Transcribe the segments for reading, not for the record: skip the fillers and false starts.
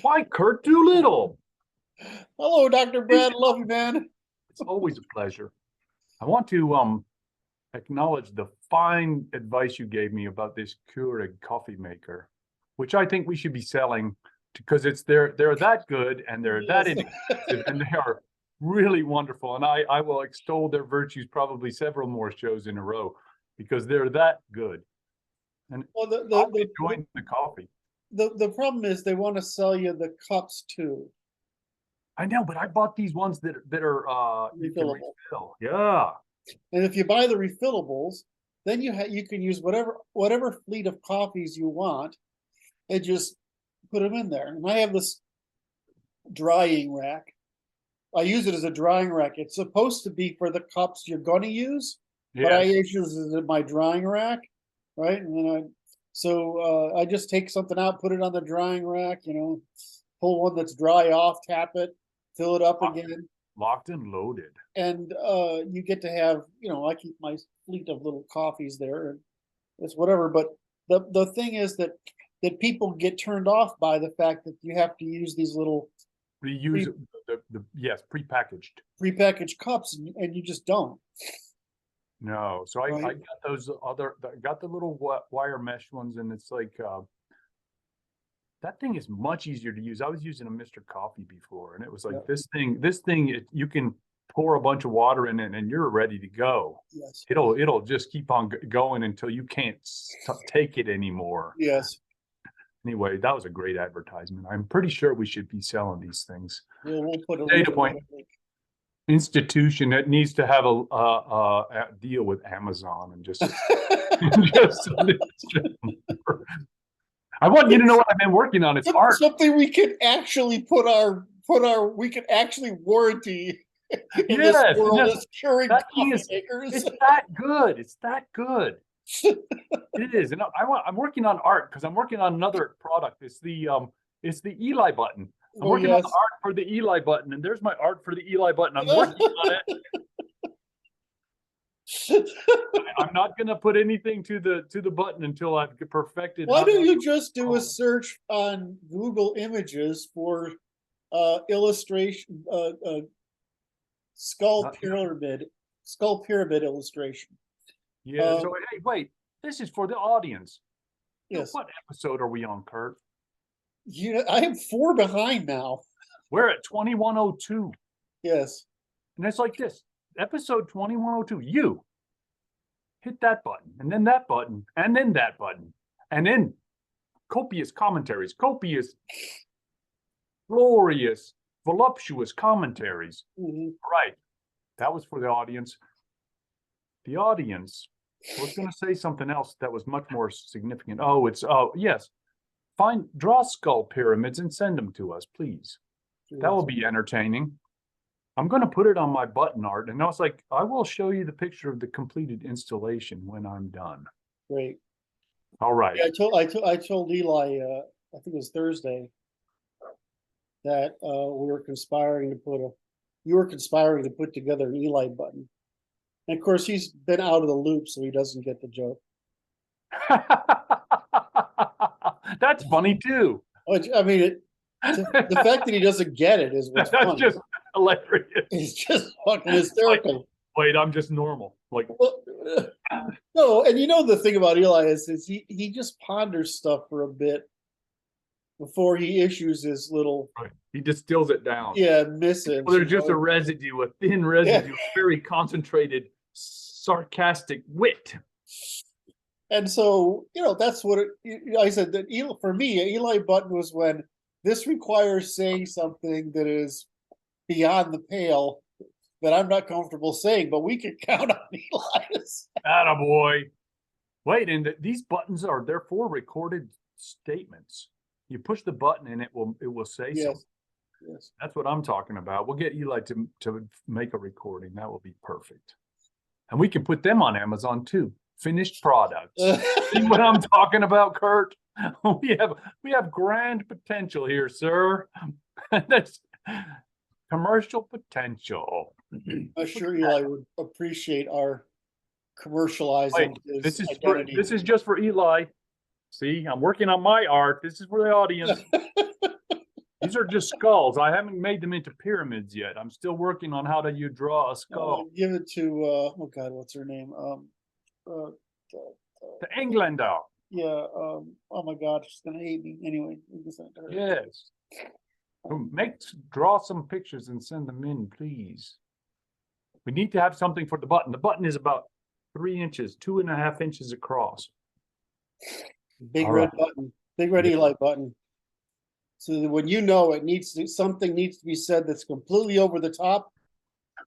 Why, Kurt Doolittle? Hello, Dr. Brad. Love you, man. It's always a pleasure. I want to acknowledge the fine advice you gave me about this Keurig coffee maker, which I think we should be selling because they're that good and they're that Yes. inexpensive and they are really wonderful. And I will extol their virtues probably several more shows in a row because they're that good. And Well, I'm enjoying the coffee. the problem is they want to sell you the cups too. I know, but I bought these ones that are you can Refillable. refill. Yeah. And if you buy the refillables, then you can use whatever fleet of coffees you want and just put them in there. And I have this drying rack. I use it as a drying rack. It's supposed to be for the cups you're going to use, but I use this as my drying rack, right? And then I just take something out, put it on the drying rack, pull one that's dry off, tap it, fill it up again. Locked and loaded. And you get to have, I keep my fleet of little coffees there, and it's whatever. But the thing is that people get turned off by the fact that you have to use these little prepackaged cups, and you just don't. No, so I got those got the little wire mesh ones, and it's like that thing is much easier to use. I was using a Mr. Coffee before, and it was like this thing you can pour a bunch of water in it and you're ready to go. Yes. It'll just keep on going until you can't take it anymore. Yes. Anyway, that was a great advertisement. I'm pretty sure we should be selling these things. Yeah, we'll put a data point. Institution that needs to have a deal with Amazon and just, I want you to know what I've been working on. It's art. Something we can actually we can actually warranty in this world is curing coffee makers. It's that good. It's that good. It is. And I'm working on art because I'm working on another product. It's the Eli button. I'm working on the art for the Eli button, and there's my art for the Eli button. I'm working on it. I'm not going to put anything to the button until I've perfected. Why don't you just do a search on Google Images for illustration, skull pyramid illustration? Yeah. So hey, wait. This is for the audience. Yes. What episode are we on, Kurt? I am 4 behind now. We're at 2102. Yes. And it's like this. Episode 2102. You hit that button, and then that button, and then that button, and then copious commentaries, copious, glorious, voluptuous commentaries. Mm-hmm. Right. That was for the audience. The audience was going to say something else that was much more significant. Yes. Draw skull pyramids and send them to us, please. Yes. That will be entertaining. I'm going to put it on my button art, and I was like, I will show you the picture of the completed installation when I'm done. Great. All right. Yeah, I told Eli, I think it was Thursday, that you were conspiring to put together an Eli button. And of course, he's been out of the loop, so he doesn't get the joke. That's funny too. I mean, the fact that he doesn't get it is what's funny. Just hilarious. It's just fucking hysterical. Like, wait, I'm just normal. Like, no, and the thing about Eli is he just ponders stuff for a bit before he issues his little. Right. He distills it down. Yeah, missives. Well, there's just a residue, a thin residue, very concentrated, sarcastic wit. And so, that's what I said that for me, Eli button was when this requires saying something that is beyond the pale that I'm not comfortable saying, but we can count on Eli's. Attaboy. Wait, and these buttons they're for recorded statements. You push the button and it will say something. Yes. That's what I'm talking about. We'll get Eli to make a recording. That will be perfect. And we can put them on Amazon too. Finished products. See what I'm talking about, Kurt? We have grand potential here, sir. That's commercial potential. I'm sure Eli would appreciate our commercializing his identity. This is just for Eli. See, I'm working on my art. This is for the audience. These are just skulls. I haven't made them into pyramids yet. I'm still working on how do you draw a skull. Give it to oh God, what's her name? Uh, The Englander. yeah. Oh my God, she's gonna hate me anyway. We can send it to her. Yes. Draw some pictures and send them in, please. We need to have something for the button. The button is about 3 inches, 2.5 inches across. Big All red right. button, big red Eli button. So that when you know it needs to, something needs to be said that's completely over the top,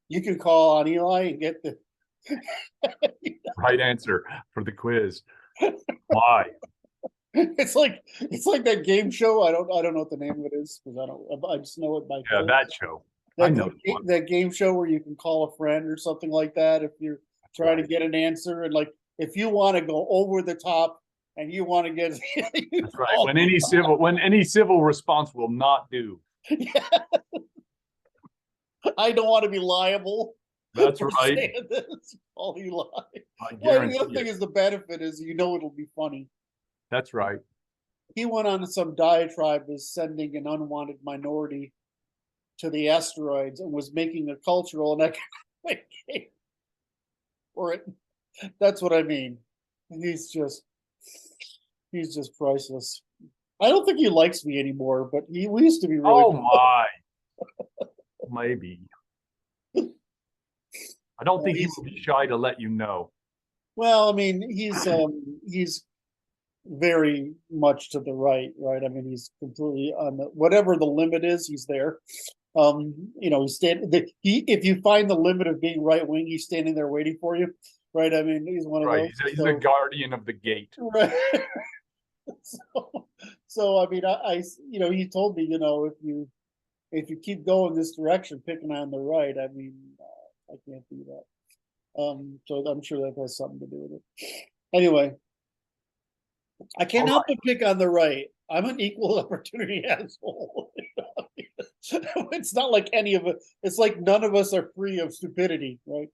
you can call on Eli and get the Right answer for the quiz. Why? it's like that game show. I don't know what the name of it is because I just know it by Yeah, clips. that show. I know the one. That game show where you can call a friend or something like that if you're trying to right. get an answer, and like if you want to go over the top and you want to get That's right. When any civil response will not do. Yeah. I don't want to be liable. That's for right. saying this. All you lie. I Well, guarantee the other thing it. is the benefit is you know it'll be funny. That's right. He went on some diatribe as sending an unwanted minority to the asteroids and was making a cultural and economic game for it. That's what I mean. He's just priceless. I don't think he likes me anymore, but we used to be really. Oh my. Maybe. I don't think he would be shy to let you know. Well, I mean, he's very much to the right. I mean, he's completely on whatever the limit is, he's there. He's if you find the limit of being right wing, he's standing there waiting for you. Right. I mean, he's one of those. He's the guardian of the gate. Right. so I mean, he told me, if you keep going this direction, picking on the right, I mean, I can't do that. So I'm sure that has something to do with it. Anyway, I can't help but pick on the right. I'm an equal opportunity asshole. It's not like any of it. It's like none of us are free of stupidity, right?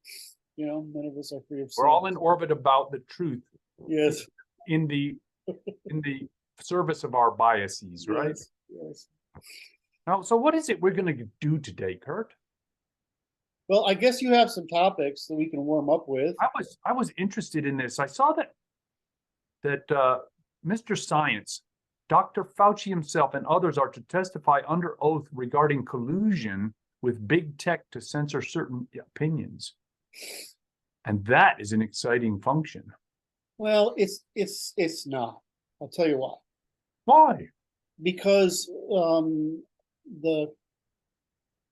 None of us are free of. We're all in orbit about the truth. Yes. In the service of our biases, right? Yes. Now, so what is it we're going to do today, Kurt? Well, I guess you have some topics that we can warm up with. I was interested in this. I saw that Mr. Science, Dr. Fauci himself, and others are to testify under oath regarding collusion with big tech to censor certain opinions, and that is an exciting function. Well, it's not. I'll tell you why. Why? Because the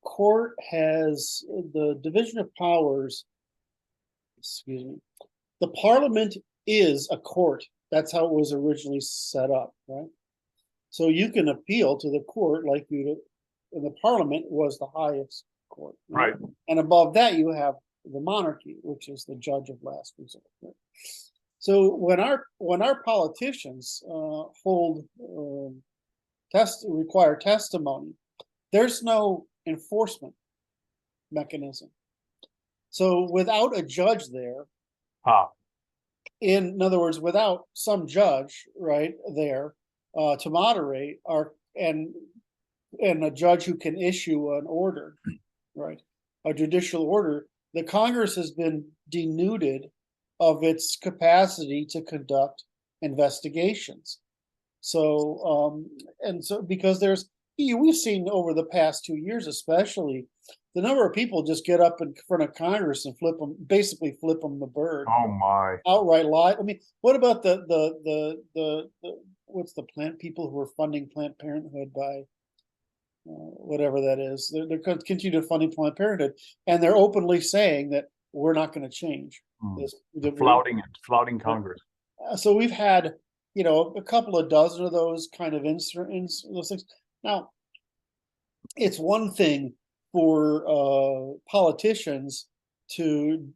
court has the division of powers. Excuse me. The parliament is a court. That's how it was originally set up, right? So you can appeal to the court like and the parliament was the highest court. Right. And above that, you have the monarchy, which is the judge of last resort. Right? So when our politicians require testimony, there's no enforcement mechanism. So without a judge there, in other words, without some judge right there to moderate and a judge who can issue an order, right, a judicial order, the Congress has been denuded of its capacity to conduct investigations. So because we've seen over the past 2 years, especially, the number of people just get up in front of Congress and basically flip them the bird. Oh my! Outright lie. I mean, what about the what's the people who are funding Planned Parenthood by whatever that is? They're continue funding Planned Parenthood, and they're openly saying that we're not going to change. Flouting Congress. So we've had, a couple of dozen of those kind of those things. Now, it's one thing for politicians to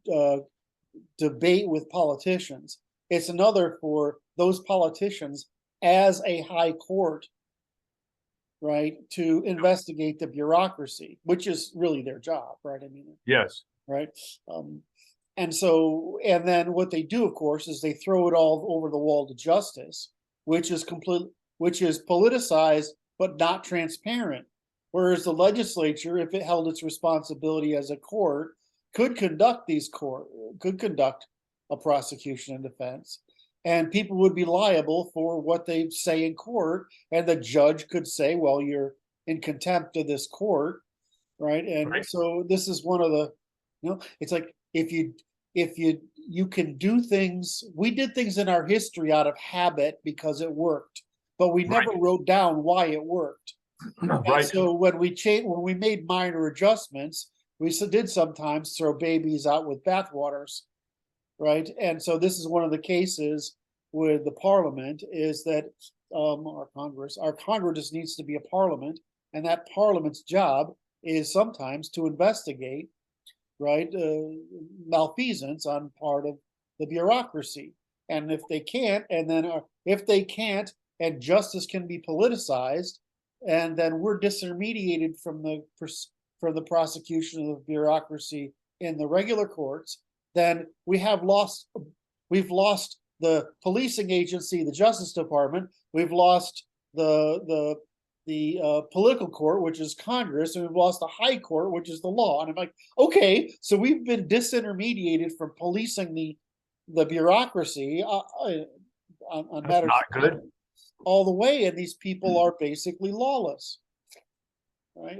debate with politicians. It's another for those politicians as a high court, right, to investigate the bureaucracy, which is really their job, right? I mean, yes, right. And then what they do, of course, is they throw it all over the wall to justice, which is politicized but not transparent. Whereas the legislature, if it held its responsibility as a court, could conduct a prosecution and defense, and people would be liable for what they say in court, and the judge could say, well, you're in contempt of this court, right? And Right. so this is one of the, it's like if you can do things. We did things in our history out of habit because it worked, but we never wrote down why it worked. Right. So when we made minor adjustments, we did sometimes throw babies out with bathwaters, right? And so this is one of the cases with the parliament, is that our Congress needs to be a parliament, and that parliament's job is sometimes to investigate, right, malfeasance on part of the bureaucracy. And if they can't, and justice can be politicized, and then we're disintermediated from the prosecution of the bureaucracy in the regular courts, then we've lost the policing agency, the Justice Department. We've lost the political court, which is Congress, and we've lost the high court, which is the law. And I'm like, okay, so we've been disintermediated from policing the bureaucracy on matters not good. all the way, and these people are basically lawless, right?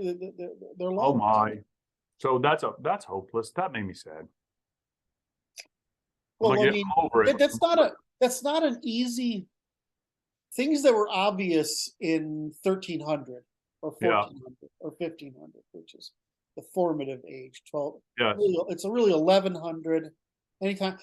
They're lawless. Oh my! So that's hopeless. That made me sad. Well, I mean, over it. that's not an easy. Things that were obvious in 1300 or 1400 or 1500, which is the formative age. 12. Yeah. It's a really 1100. Anytime,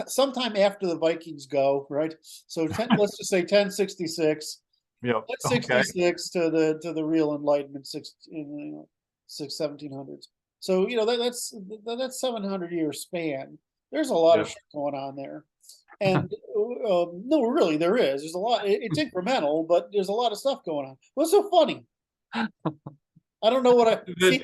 sometime after the Vikings go, right? So let's just say 1066. Yeah. 1066 to the real Enlightenment, 1700s. So that's 700-year span. There's a lot of shit going on there, and no, really, there is. There's a lot. It's incremental, but there's a lot of stuff going on. What's so funny? I don't know what I see.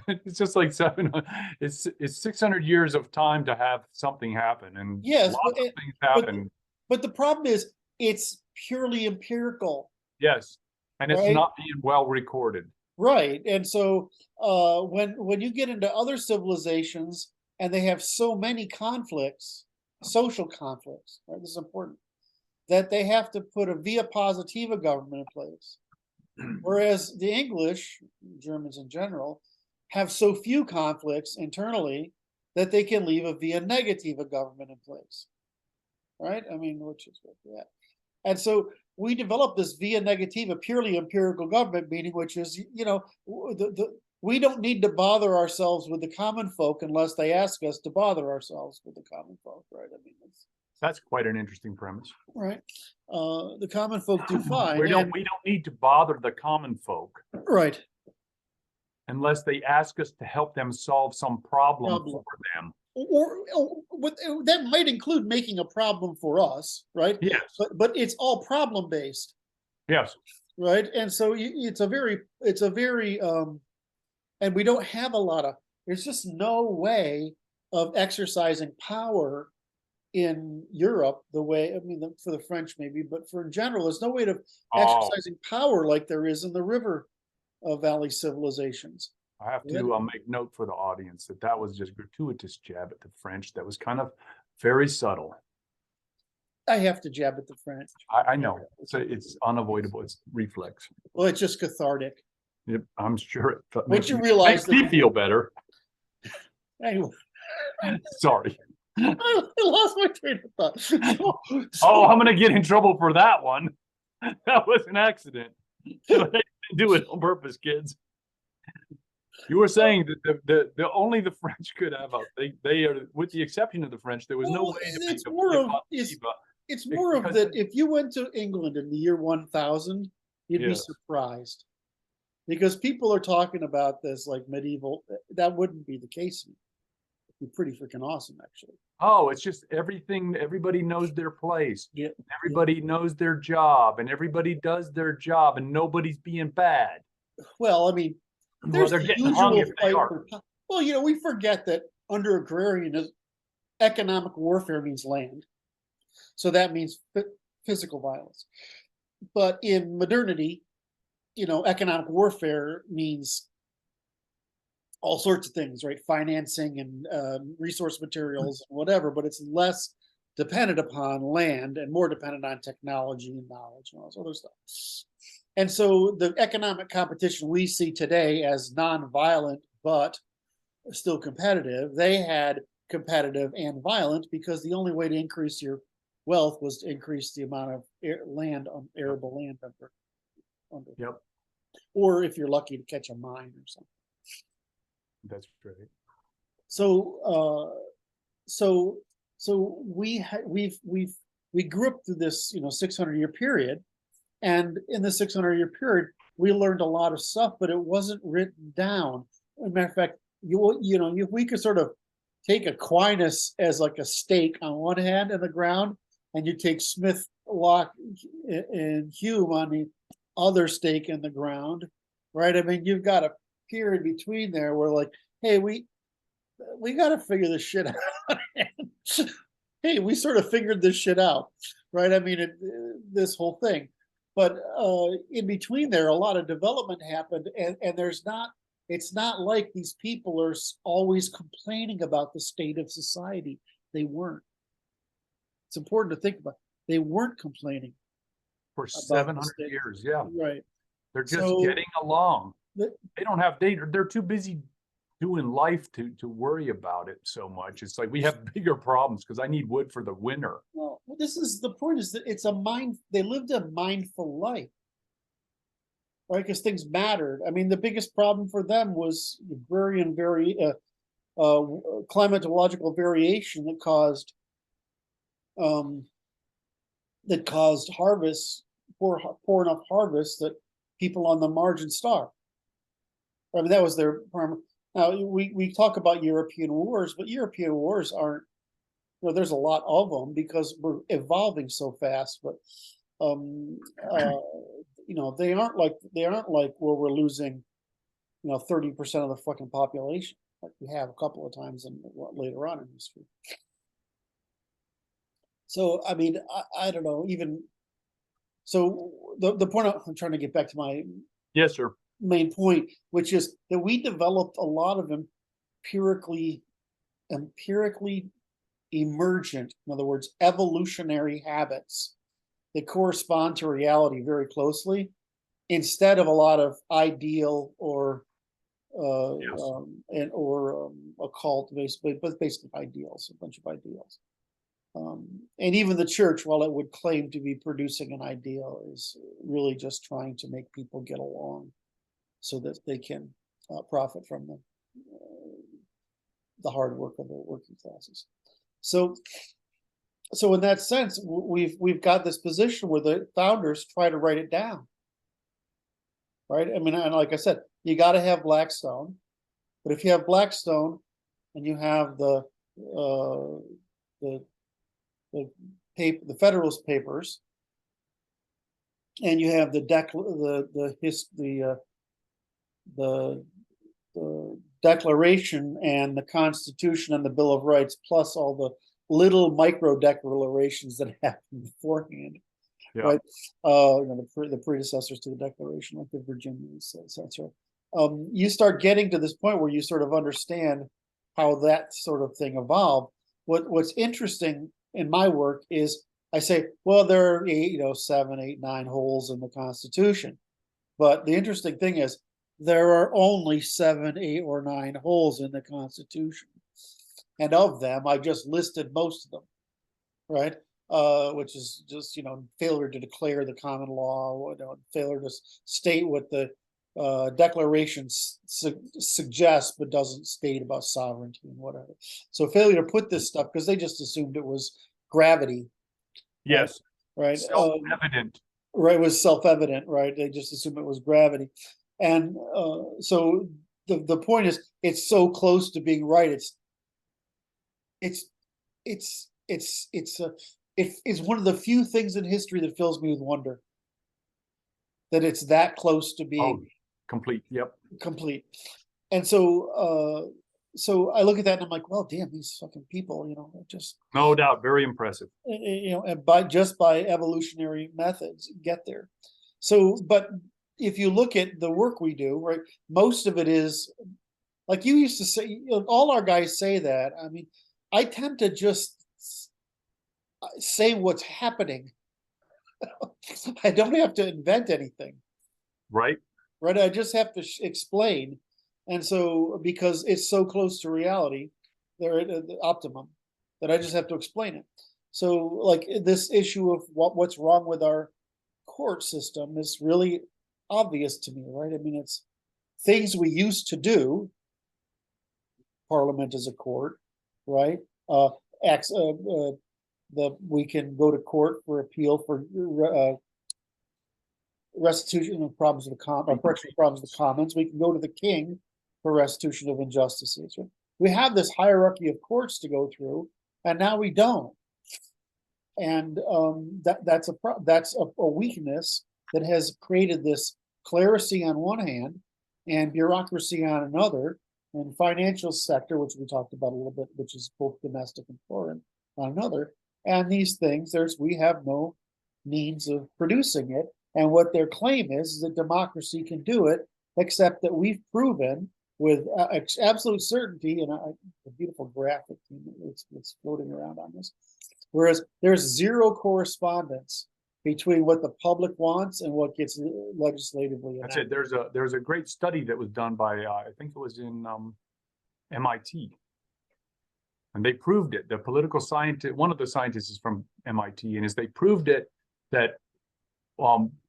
It's just like 700. It's 600 years of time to have something happen, and yes, lots of things happen. But the problem is, it's purely empirical. Yes, and it's not being well recorded. Right, and so when you get into other civilizations and they have so many conflicts, social conflicts, right? This is important, that they have to put a via positiva government in place. Whereas the English, Germans in general, have so few conflicts internally that they can leave a via negativa government in place, right? I mean, which is what we're at. And so we developed this via negativa, purely empirical government, meaning which is, we don't need to bother ourselves with the common folk unless they ask us to bother ourselves with the common folk, right? I mean, that's quite an interesting premise, right? The common folk do fine. We don't need to bother the common folk, right? Unless they ask us to help them solve some problem for them. Or that might include making a problem for us, right? Yes. But it's all problem based. Yes. Right, and so it's a very, and we don't have a lot of. There's just no way of exercising power in Europe the way, I mean, for the French maybe, but for in general, there's no way of exercising power like there is in the river valley civilizations. I have to make note for the audience that was just gratuitous jab at the French. That was kind of very subtle. I have to jab at the French. I know. It's unavoidable. It's reflex. Well, it's just cathartic. Yep, I'm sure. Once you realize makes me feel better. Anyway. Sorry. I lost my train of thought. I'm going to get in trouble for that one. That was an accident. They didn't do it on purpose, kids. You were saying that the only the French could have they are, with the exception of the French, there was no way to make it's more of that. If you went to England in the year 1000, you'd be surprised, because people are talking about this like medieval. That wouldn't be the case. It'd be pretty freaking awesome, actually. Oh, it's just everything. Everybody knows their place. Yeah. Everybody knows their job, and everybody does their job, and nobody's being bad. Well, I mean, there's they're the getting hung usual if they fight are. well, we forget that under agrarian, economic warfare means land. So that means physical violence. But in modernity, economic warfare means all sorts of things, right? Financing and resource materials and whatever, but it's less dependent upon land and more dependent on technology and knowledge and all this other stuff. And so the economic competition we see today as non-violent but still competitive, they had competitive and violent because the only way to increase your wealth was to increase the amount of land, arable land under. Yep. Or if you're lucky to catch a mine or something. That's right. So we grew up through this 600-year period, and in the 600-year period we learned a lot of stuff, but it wasn't written down. As a matter of fact, we could sort of take Aquinas as like a stake on one hand in the ground, and you take Smith, Locke, and Hume on the other stake in the ground, right? I mean, you've got a period between there where, like, hey, we got to figure this shit out. Hey, we sort of figured this shit out, right? I mean, this whole thing. But in between there, a lot of development happened, and it's not like these people are always complaining about the state of society. They weren't. It's important to think about. They weren't complaining for 700 years. Yeah, right. They're just getting along. They don't have data. They're too busy doing life to worry about it so much. It's like we have bigger problems because I need wood for the winter. Well, this is the point, is that it's they lived a mindful life, right? Because things mattered. I mean, the biggest problem for them was agrarian climatological variation that caused harvests, poor enough harvests that people on the margin starved. I mean, that was their problem. Now, we talk about European wars, but European wars aren't, there's a lot of them because we're evolving so fast, but they aren't like where we're losing 30% of the fucking population like we have a couple of times later on in history. So I mean, I don't know, even so the point I'm trying to get back to my yes sir main point, which is that we developed a lot of empirically emergent, in other words, evolutionary habits that correspond to reality very closely, instead of a lot of ideal or occult, basically, but basically ideals, a bunch of ideals. And even the church, while it would claim to be producing an ideal, is really just trying to make people get along so that they can profit from the hard work of the working classes. So in that sense, we've got this position where the founders try to write it down, right? I mean, and like I said, you got to have Blackstone, but if you have Blackstone and you have the Federalist Papers, and you have the Declaration and the Constitution and the Bill of Rights, plus all the little micro declarations that happened beforehand, right? The predecessors to the Declaration, like the Virginians, etc. You start getting to this point where you sort of understand how that sort of thing evolved. What's interesting in my work is I say, well, there are 7, 8, 9 holes in the Constitution, but the interesting thing is there are only 7, 8, or 9 holes in the Constitution, and of them, I just listed most of them, right? Which is just failure to declare the common law, failure to state what the Declaration suggests but doesn't state about sovereignty and whatever. So failure to put this stuff because they just assumed it was gravity. Yes. Right. Self-evident. Right. It was self-evident. Right. They just assumed it was gravity. And so the point is, it's so close to being right. It's one of the few things in history that fills me with wonder, that it's that close to being complete. Yep. Complete. And so so I look at that and I'm like, well, damn, these fucking people, you know, just, No doubt, very impressive. you know, and by evolutionary methods get there. So, but if you look at the work we do, right, most of it is like you used to say, you know, all our guys say that. I mean, I tend to just say what's happening. I don't have to invent anything, Right? right? I just have to explain. And so, because it's so close to reality, they're at the optimum, that I just have to explain it. So, like this issue of what's wrong with our court system is really obvious to me, right? I mean, it's things we used to do. Parliament is a court, right? Acts, we can go to court for appeal for restitution of problems of the correction of problems of the commons. We can go to the king for restitution of injustices. Right? We have this hierarchy of courts to go through, and now we don't. And that's a weakness that has created this clerisy on one hand and bureaucracy on another, and financial sector, which we talked about a little bit, which is both domestic and foreign, on another. And these things, we have no means of producing it. And what their claim is that democracy can do it, except that we've proven with absolute certainty, and a beautiful graphic it's floating around on this. Whereas there's zero correspondence between what the public wants and what gets legislatively enacted. That's it. There's a great study that was done by I think it was in MIT, and they proved it. The political scientist, one of the scientists is from MIT, and they proved it that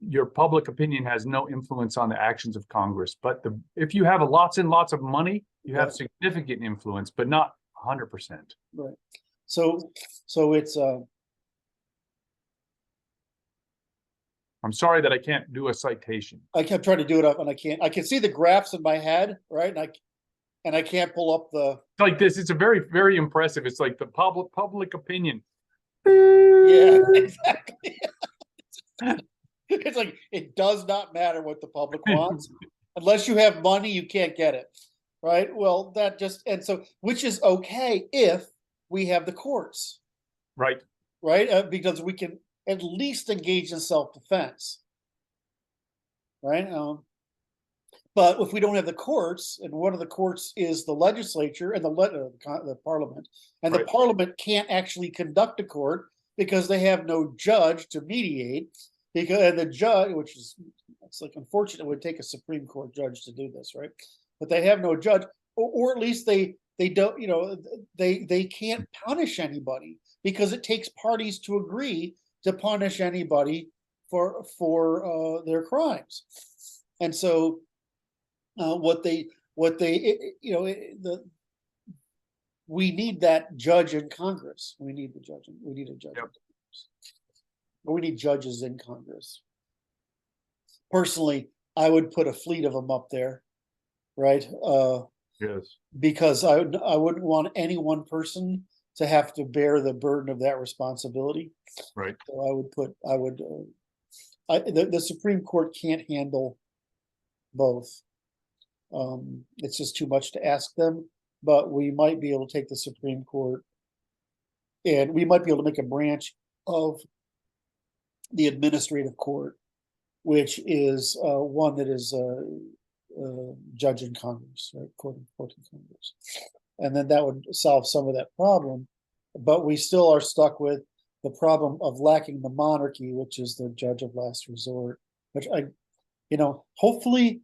your public opinion has no influence on the actions of Congress. But if you have lots and lots of money, you have significant influence, but not 100%. Right. So it's I'm sorry that I can't do a citation. I kept trying to do it up and I can't. I can see the graphs in my head, right? And I can't pull up the like this. It's a very, very impressive. It's like the public opinion. Yeah, exactly. It's like it does not matter what the public wants. Unless you have money, you can't get it. Right? Well, that just and so which is okay if we have the courts. Right. Right? Because we can at least engage in self-defense. Right? But if we don't have the courts, and one of the courts is the legislature and the parliament, and the parliament can't actually conduct a court because they have no judge to mediate. And the judge, which is it's like unfortunate, it would take a Supreme Court judge to do this, right? But they have no judge, or at least they don't, you know, they can't punish anybody because it takes parties to agree to punish anybody for their crimes. And so we need that judge in Congress. We need a judge in Congress. But we need judges in Congress. Personally, I would put a fleet of them up there, right? Yes. Because I wouldn't want any one person to have to bear the burden of that responsibility. Right. So the Supreme Court can't handle both. It's just too much to ask them, but we might be able to take the Supreme Court and we might be able to make a branch of the administrative court, which is one that is judge in Congress, right? Court in Congress. And then that would solve some of that problem. But we still are stuck with the problem of lacking the monarchy, which is the judge of last resort, which hopefully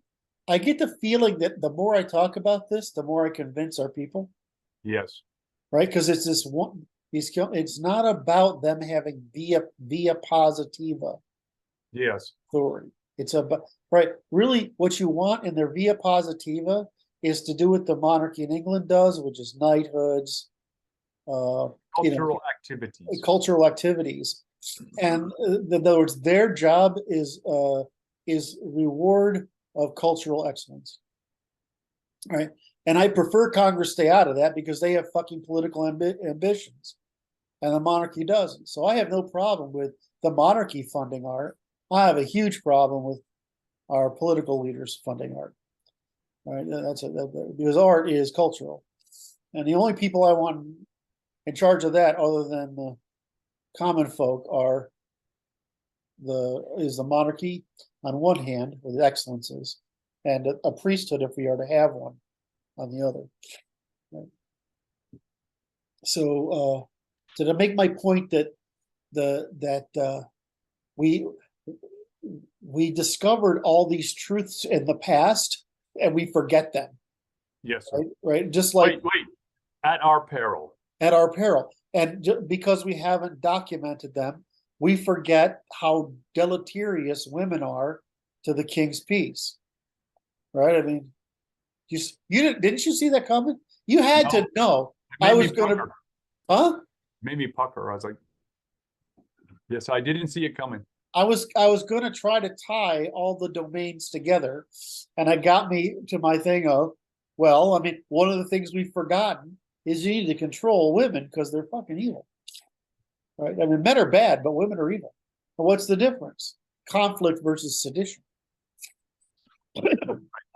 I get the feeling that the more I talk about this, the more I convince our people. Yes. Right? Because it's this one, it's not about them having via positiva. Yes. Authority. It's about, right, really what you want in their via positiva is to do what the monarchy in England does, which is knighthoods, cultural activities. And in other words, their job is reward of cultural excellence. Right. And I prefer Congress stay out of that because they have fucking political ambitions and the monarchy doesn't. So I have no problem with the monarchy funding art. I have a huge problem with our political leaders funding art. Right. Because art is cultural. And the only people I want in charge of that, other than the common folk, is the monarchy on one hand, with excellences, and a priesthood if we are to have one on the other. Right. So to make my point that we discovered all these truths in the past and we forget them. Yes, sir. Right? Just like wait. At our peril. At our peril. And because we haven't documented them, we forget how deleterious women are to the king's peace. Right? I mean, you didn't you see that coming? You had to know. I was gonna, huh? Made me pucker. I was like, yes, I didn't see it coming. I was going to try to tie all the domains together, and it got me to my thing of, well, I mean, one of the things we've forgotten is you need to control women because they're fucking evil, right? I mean, men are bad, but women are evil. But what's the difference? Conflict versus sedition.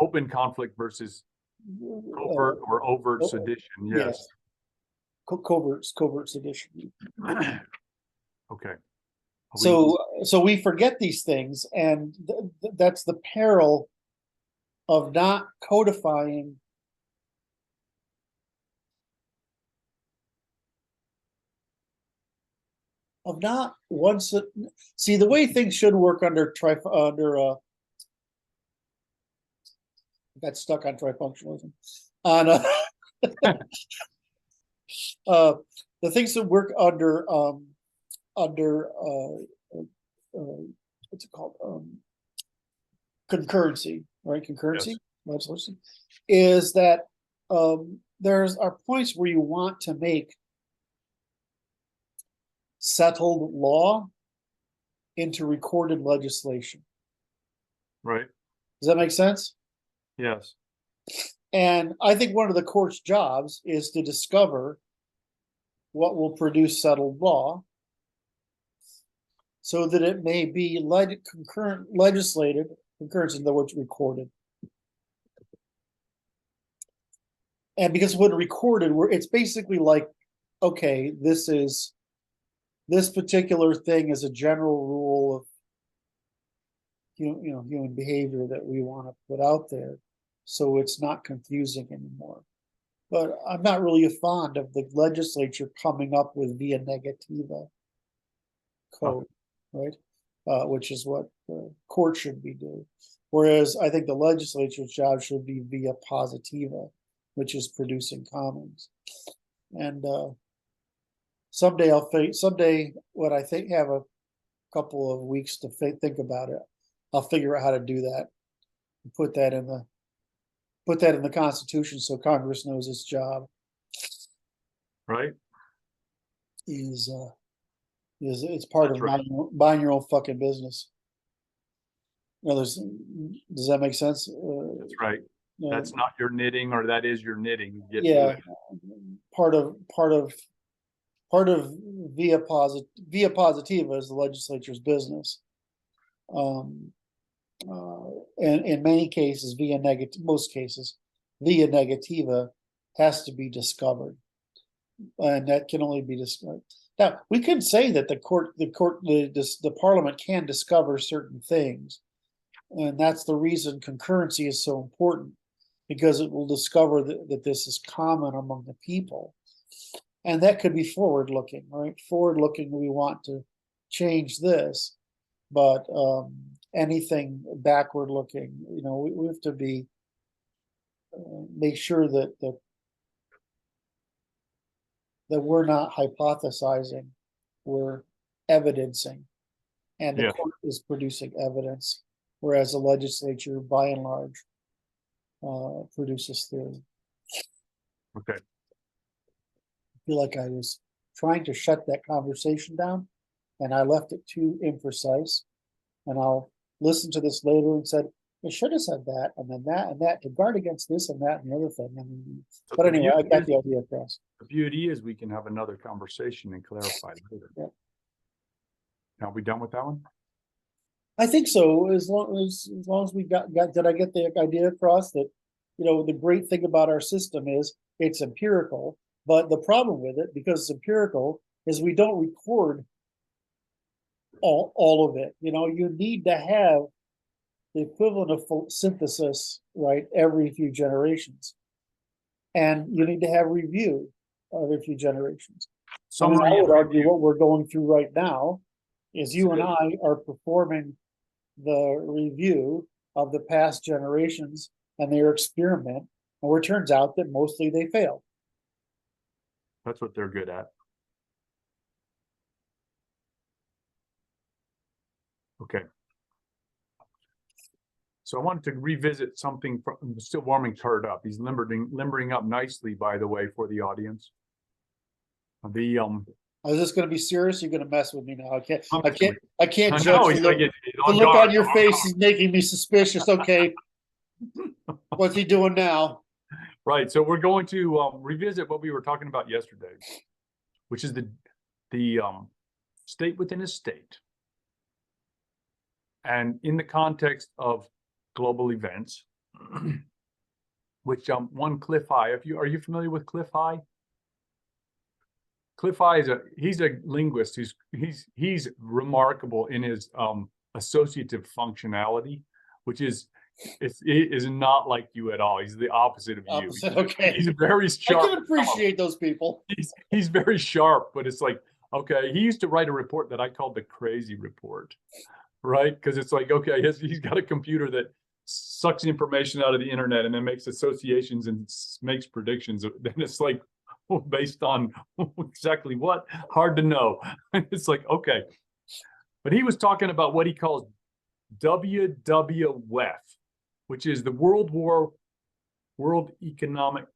Open conflict versus covert or overt sedition. Yes. Covert sedition. Okay. So we forget these things, and that's the peril of not codifying see the way things should work under got stuck on trifunctionalism on the things that work under what's it called, concurrency, right? Concurrency, legislation, is that there's are points where you want to make settled law into recorded legislation. Right. Does that make sense? Yes. And I think one of the court's jobs is to discover what will produce settled law so that it may be legislated, concurrence in the words recorded. And because when recorded, it's basically like, okay, this particular thing is a general rule of human behavior that we want to put out there, so it's not confusing anymore. But I'm not really fond of the legislature coming up with via negativa code, right? Which is what the court should be doing. Whereas I think the legislature's job should be via positiva, which is producing commons. And someday when I think have a couple of weeks to think about it, I'll figure out how to do that and put that in the Constitution so Congress knows its job. Right. Is it's part of buying your own fucking business. Does that make sense? That's right. That's not your knitting, or that is your knitting. Yeah, part of via positiva is the legislature's business. And in many cases, most cases, via negativa has to be discovered, and that can only be discovered. Now, we could say that the parliament can discover certain things, and that's the reason concurrency is so important, because it will discover that this is common among the people. And that could be forward-looking, right? Forward-looking, we want to change this, but anything backward-looking, we have to be make sure that we're not hypothesizing, we're evidencing, and the court is producing evidence, whereas the legislature, by and large, produces theory. Okay. I feel like I was trying to shut that conversation down, and I left it too imprecise. And I'll listen to this later and said, it should have said that, and then that, and that, to guard against this and that and the other thing. But anyway, I got the idea across. The beauty is we can have another conversation and clarify later. Yeah. Now, are we done with that one? I think so. As long as we got did I get the idea across that the great thing about our system is it's empirical, but the problem with it, because it's empirical, is we don't record all of it. You need to have the equivalent of synthesis, right, every few generations. And you need to have review every few generations. I would argue what we're going through right now is you and I are performing the review of the past generations and their experiment, and where it turns out that mostly they failed. That's what they're good at. Okay. So I wanted to revisit something from still warming Kurt up. He's limbering up nicely, by the way, for the audience. Is this going to be serious? You're going to mess with me now. I can't judge. The look on your face is making me suspicious. Okay, what's he doing now? Right. So we're going to revisit what we were talking about yesterday, which is the state within a state, and in the context of global events, which one Cliff High. Are you familiar with Cliff High? Cliff High he's a linguist. He's remarkable in his associative functionality, which is not like you at all. He's the opposite of you. Okay. He's very sharp. I can appreciate those people. He's very sharp, but it's like, okay, he used to write a report that I called the crazy report, right? Because it's like, okay, he's got a computer that sucks information out of the internet and then makes associations and makes predictions. Then it's like, based on exactly what? Hard to know. It's like, okay. But he was talking about what he calls WWF, which is the World Economic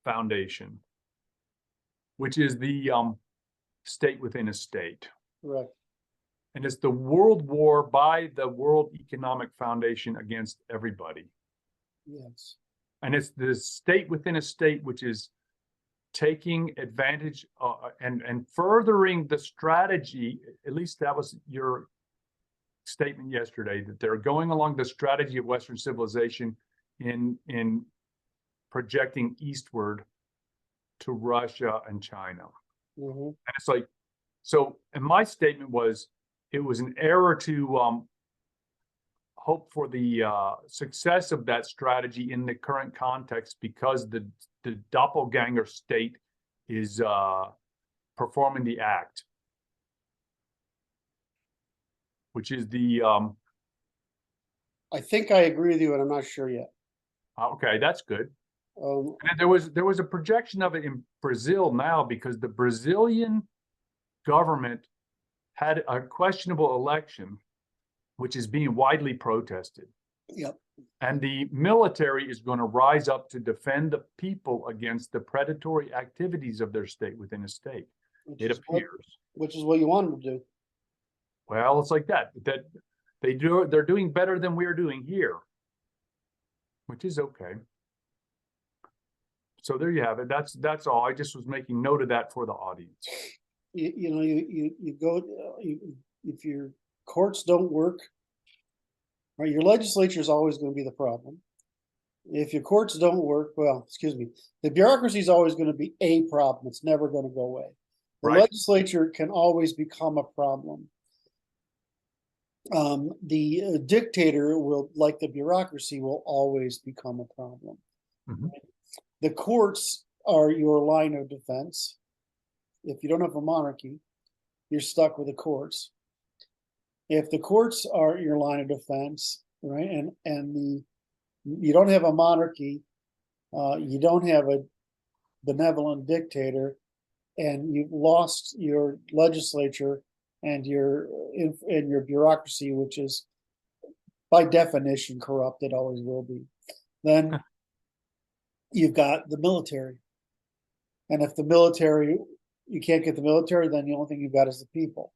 Foundation, which is the state within a state. Right. And it's the world war by the World Economic Foundation against everybody. Yes. And it's the state within a state, which is taking advantage and furthering the strategy. At least that was your statement yesterday, that they're going along the strategy of Western civilization in projecting eastward to Russia and China. Mm-hmm. And it's like, so, and my statement was, it was an error to hope for the success of that strategy in the current context, because the doppelganger state is performing the act, which is the I think I agree with you, and I'm not sure yet. Okay, that's good. And there was a projection of it in Brazil now, because the Brazilian government had a questionable election, which is being widely protested. Yep. And the military is going to rise up to defend the people against the predatory activities of their state within a state. It appears. Which is what you want them to do. Well, it's like that they're doing better than we're doing here, which is okay. So there you have it. That's all. I just was making note of that for the audience. You go, if your courts don't work, right, your legislature is always going to be the problem. If your courts don't work, the bureaucracy is always going to be a problem. It's never going to go away. The legislature can always become a problem. The dictator will, like the bureaucracy, will always become a problem. Mm-hmm. The courts are your line of defense. If you don't have a monarchy, you're stuck with the courts. If the courts are your line of defense, right, and you don't have a monarchy, you don't have a benevolent dictator, and you've lost your legislature and your bureaucracy, which is by definition corrupt, it always will be, then you've got the military. And if the military, you can't get the military, then the only thing you've got is the people.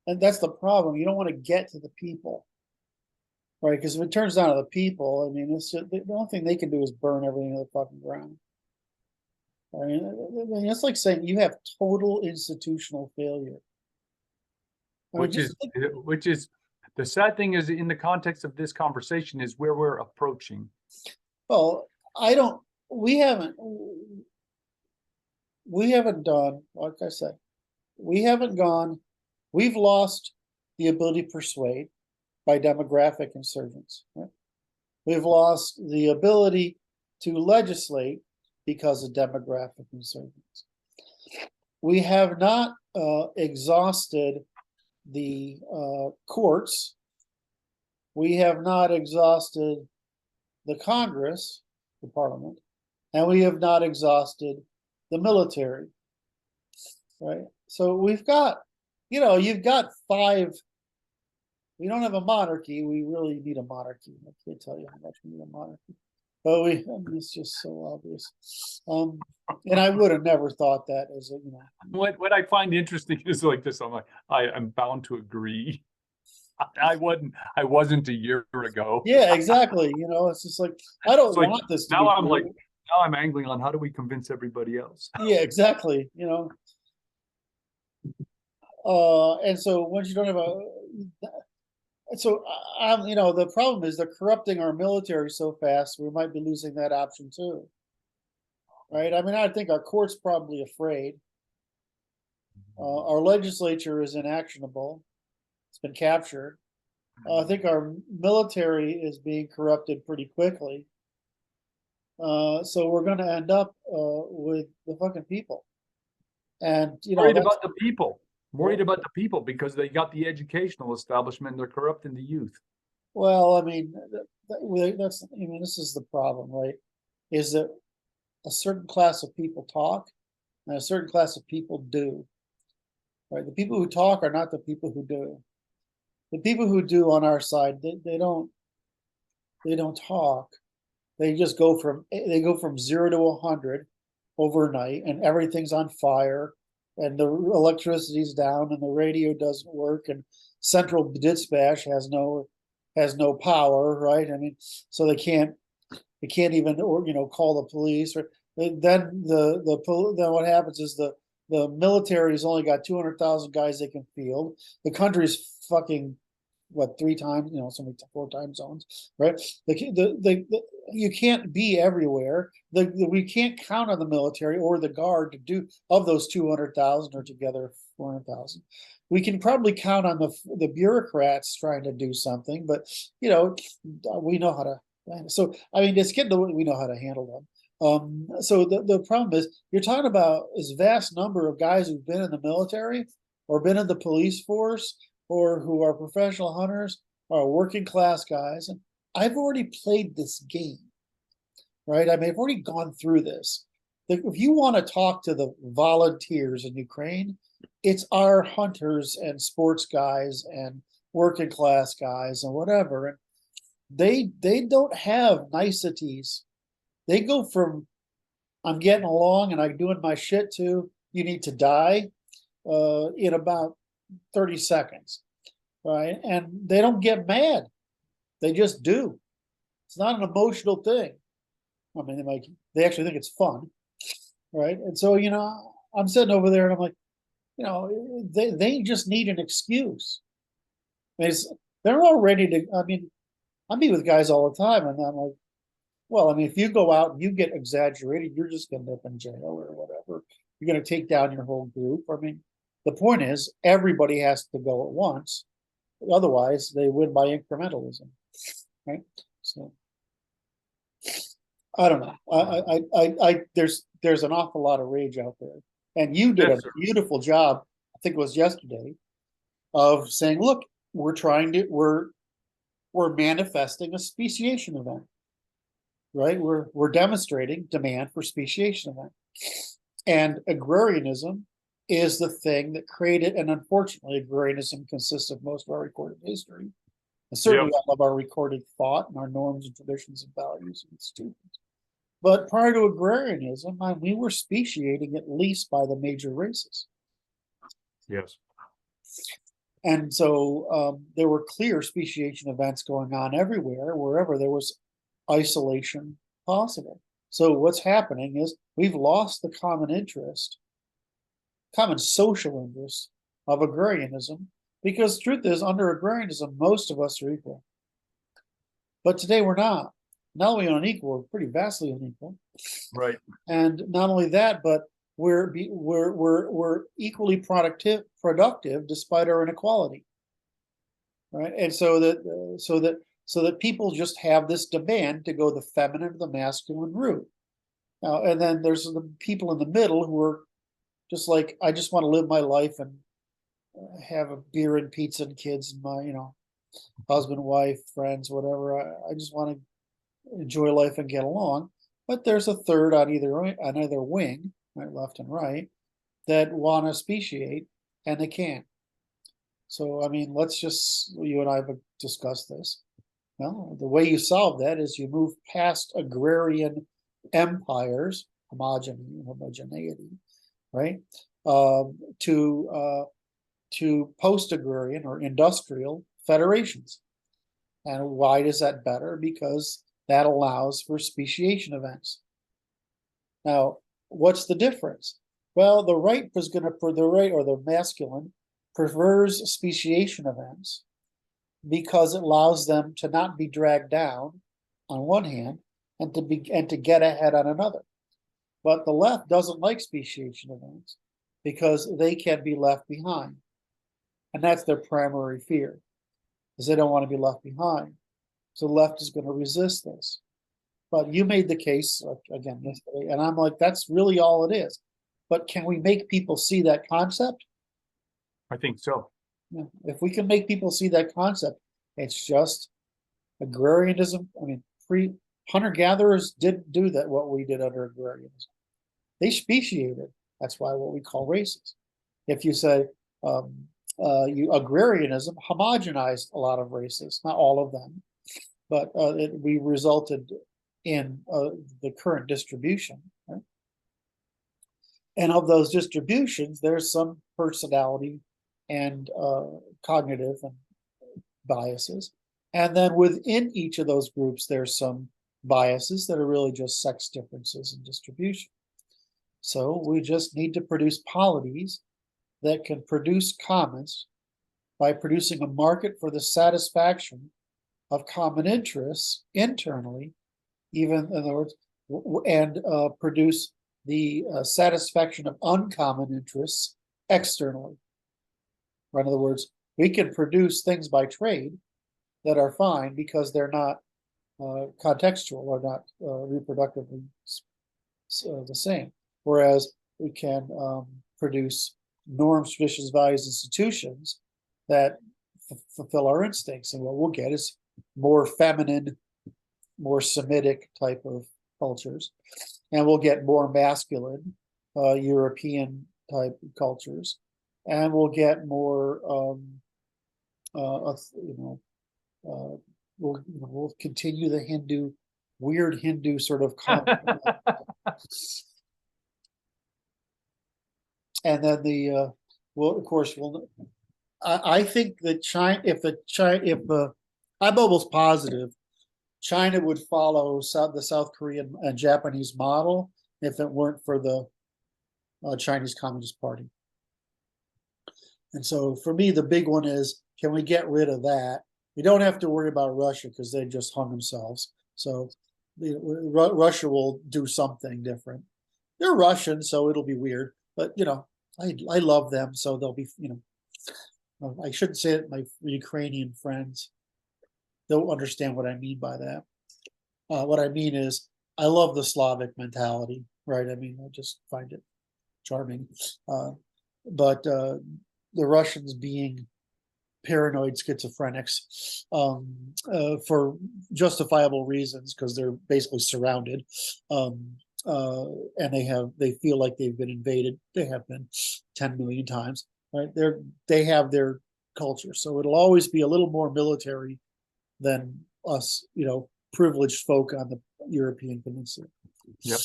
And that's the problem. You don't want to get to the people, right? Because if it turns down to the people, I mean, it's just, the only thing they can do is burn everything to the fucking ground. I mean, it's like saying you have total institutional failure. Which is the sad thing is, in the context of this conversation, is where we're approaching. Well, I don't, we haven't done, like I said, we haven't gone, we've lost the ability to persuade by demographic insurgents. Right? We've lost the ability to legislate because of demographic insurgents. We have not exhausted the courts. We have not exhausted the Congress, the Parliament, and we have not exhausted the military. Right? So we've got, you've got 5. We don't have a monarchy. We really need a monarchy. I can't tell you how much we need a monarchy. But it's just so obvious. And I would have never thought that as a, What I find interesting is like this. I'm like, I'm bound to agree. I wasn't a year ago. Yeah, exactly. It's just like, I don't want this to now be I'm true. like, now I'm angling on how do we convince everybody else? Yeah, exactly. And so once you don't have the problem is they're corrupting our military so fast, we might be losing that option too. Right? I mean, I think our court's probably afraid. Our legislature is inactionable. It's been captured. I think our military is being corrupted pretty quickly. So we're going to end up with the fucking people. And worried about the people. Worried about the people because they got the educational establishment. They're corrupting the youth. Well, I mean, this is the problem, right? Is that a certain class of people talk and a certain class of people do. Right? The people who talk are not the people who do. The people who do on our side, they don't talk. They just go from 0 to 100 overnight, and everything's on fire, and the electricity's down, and the radio doesn't work, and central dispatch has no power, right? I mean, so they can't even call the police. Or then what happens is the military's only got 200,000 guys they can field. The country's fucking 3 times, so many 4 time zones, right? You can't be everywhere. We can't count on the military or the guard to do, of those 200,000 or together 400,000. We can probably count on the bureaucrats trying to do something, but we know how to. So I mean, it's getting to we know how to handle them. So the problem is you're talking about this vast number of guys who've been in the military or been in the police force or who are professional hunters or working class guys. And I've already played this game, right? I mean, I've already gone through this. If you want to talk to the volunteers in Ukraine, it's our hunters and sports guys and working class guys and whatever. And they don't have niceties. They go from I'm getting along and I'm doing my shit to you need to die in about 30 seconds, right? And they don't get mad. They just do. It's not an emotional thing. I mean, they actually think it's fun, right? And so, I'm sitting over there and I'm like, they just need an excuse. I mean, they're all ready to, I mean, I meet with guys all the time and I'm like, well, I mean, if you go out and you get exaggerated, you're just going to end up in jail or whatever. You're going to take down your whole group. I mean, the point is everybody has to go at once. Otherwise, they win by incrementalism, right? So I don't know. There's an awful lot of rage out there, and you did a beautiful job. I think it was yesterday of saying, look, we're manifesting a speciation event, right? We're demonstrating demand for speciation event, and agrarianism is the thing that created, and unfortunately, agrarianism consists of most of our recorded history, and certainly all of our recorded thought and our norms and traditions and values and institutions. But prior to agrarianism, we were speciating at least by the major races. Yes. And so there were clear speciation events going on everywhere, wherever there was isolation possible. So what's happening is we've lost the common interest, common social interest of agrarianism, because the truth is, under agrarianism, most of us are equal. But today we're not. not only unequal, we're pretty vastly unequal. Right. And not only that, but we're equally productive despite our inequality. Right. And so that people just have this demand to go the feminine to the masculine route. Now, and then there's the people in the middle who are just like, I just want to live my life and have a beer and pizza and kids and my, husband, wife, friends, whatever. I just want to enjoy life and get along. But there's a third on either wing, right, left and right, that want to speciate and they can't. So, I mean, you and I have discussed this. Well, the way you solve that is you move past agrarian empires, homogeneity, right, to post-agrarian or industrial federations. And why is that better? Because that allows for speciation events. Now, what's the difference? Well, the right or the masculine prefers speciation events because it allows them to not be dragged down on one hand and to get ahead on another. But the left doesn't like speciation events because they can be left behind. And that's their primary fear, is they don't want to be left behind. So the left is going to resist this. But you made the case again yesterday, and I'm like, that's really all it is. But can we make people see that concept? I think so. Yeah. If we can make people see that concept, it's just agrarianism. I mean, hunter-gatherers didn't do that, what we did under agrarianism. They speciated. That's why what we call races. If you say agrarianism homogenized a lot of races, not all of them, but we resulted in the current distribution. Right? And of those distributions, there's some personality and cognitive and biases. And then within each of those groups, there's some biases that are really just sex differences in distribution. So we just need to produce polities that can produce commons by producing a market for the satisfaction of common interests internally, even in other words, and produce the satisfaction of uncommon interests externally. Or in other words, we can produce things by trade that are fine because they're not contextual or not reproductively the same. Whereas we can produce norms, traditions, values, institutions that fulfill our instincts. And what we'll get is more feminine, more Semitic type of cultures. And we'll get more masculine European type cultures. And we'll get more, we'll continue the weird Hindu sort of conflict. And then of course, I think that I'm almost positive China would follow the South Korean and Japanese model if it weren't for the Chinese Communist Party. And so for me, the big one is, can we get rid of that? We don't have to worry about Russia because they just hung themselves. So Russia will do something different. They're Russian, so it'll be weird. But, I love them, so they'll be, I shouldn't say it, my Ukrainian friends don't understand what I mean by that. What I mean is, I love the Slavic mentality, right? I mean, I just find it charming. But the Russians being paranoid schizophrenics for justifiable reasons, because they're basically surrounded. And they feel like they've been invaded. They have been 10 million times, right? They have their culture. So it'll always be a little more military than us, privileged folk on the European peninsula. Yep.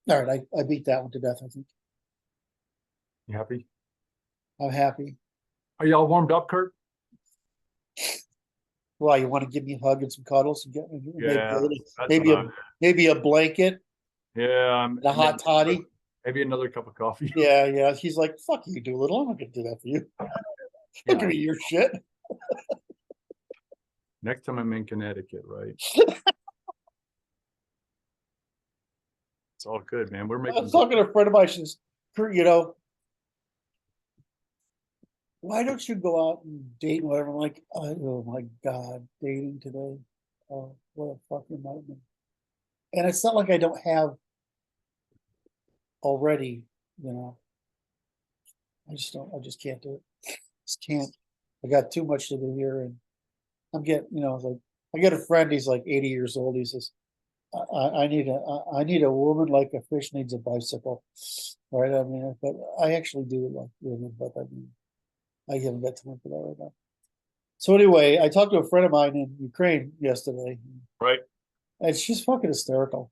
All right, I beat that one to death, I think. You happy? I'm happy. Are y'all warmed up, Kurt? Well, you want to give me a hug and some cuddles and get maybe a blanket, and a hot toddy, maybe another cup of coffee. Yeah. He's like, "Fuck you, Doolittle. I'm not gonna do that for you. Don't give me your shit." Next time I'm in Connecticut, right? It's all good, man. We're I making was talking to a friend of mine, she's, you know, why don't you go out and date and whatever? I'm like, oh my God, dating today. Oh, what a fucking nightmare. And it's not like I don't have already, you know. I just can't do it. Just can't. I got too much to do here, and I'm getting, you know, like I get a friend, he's like 80 years old. He says, I need a woman like a fish needs a bicycle. Right. I mean, but I actually do like women, but I mean, I haven't got time for that right now. So anyway, I talked to a friend of mine in Ukraine yesterday, right. and she's fucking hysterical.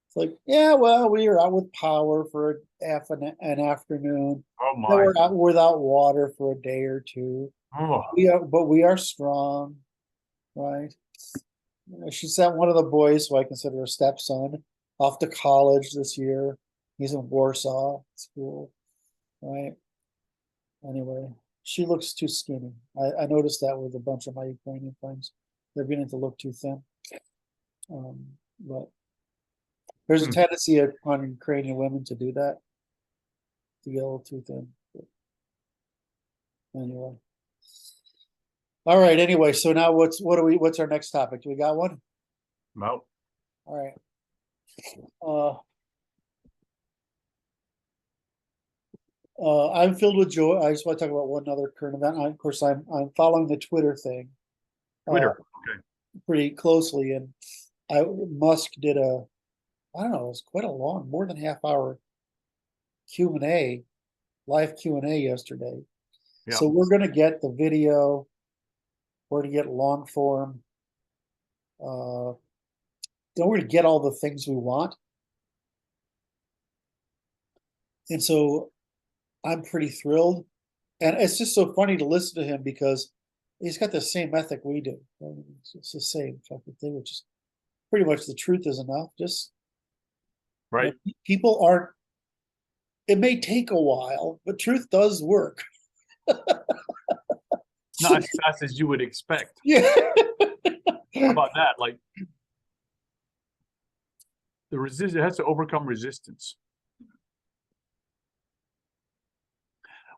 It's like, yeah, well, we are out with power for an afternoon. Oh Then my. we're out without water for a day or two. Oh, But we are strong, right? She sent one of the boys, who I consider a stepson, off to college this year. He's in Warsaw School, right? Anyway, she looks too skinny. I noticed that with a bunch of my Ukrainian friends. They're beginning to look too thin. But there's a tendency on Ukrainian women to do that, to get a little too thin. But anyway. All right. Anyway, so now what's our next topic? Do we got one? no. All right. I'm filled with joy. I just want to talk about one other current event. Of course, I'm following the Twitter thing. Twitter. Okay. Pretty closely, and Musk did I don't know, it was quite a long, more than half-hour Q&A, live Q&A yesterday. Yeah. So we're going to get the video. We're going to get long form. Then we're going to get all the things we want. And so I'm pretty thrilled. And it's just so funny to listen to him because he's got the same ethic we do. I mean, it's the same fucking thing, which is pretty much the truth is enough. Just right. You know, people aren't, it may take a while, but truth does work. Not as fast as you would expect. Yeah. How about that? Like the resistance has to overcome resistance.